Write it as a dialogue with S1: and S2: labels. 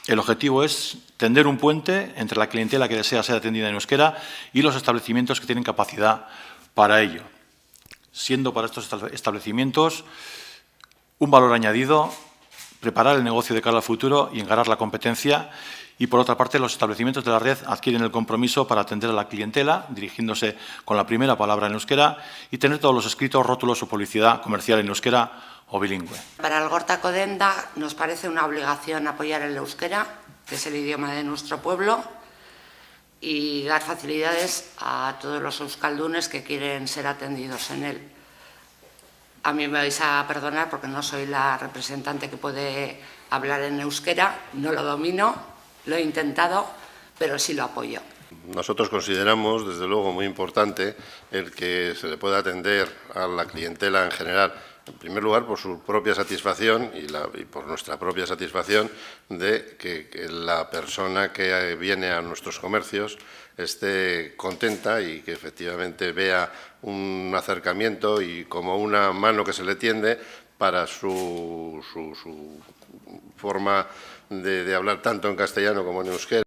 S1: El objetivo es tender un puente entre la clientela que desea ser atendida en euskera y los establecimientos que tienen capacidad para ello, siendo para estos establecimientos un valor añadido preparar el negocio de cara al futuro y encarar la competencia. Y, por otra parte, los establecimientos de la red adquieren el compromiso para atender a la clientela, dirigiéndose con la primera palabra en euskera y tener todos los escritos, rótulos o publicidad comercial en euskera o bilingüe.
S2: Para el Gortako Denda nos parece una obligación apoyar el euskera, que es el idioma de nuestro pueblo, y dar facilidades a todos los euskaldunes que quieren ser atendidos en él. A mí me vais a perdonar porque no soy la representante que puede hablar en euskera, no lo domino, lo he intentado, pero sí lo apoyo.
S3: Nosotros consideramos, desde luego, muy importante el que se le pueda atender a la clientela en general, en primer lugar por su propia satisfacción y por nuestra propia satisfacción de que la persona que viene a nuestros comercios esté contenta y que efectivamente vea un acercamiento y como una mano que se le tiende para su forma de hablar tanto en castellano como en euskera.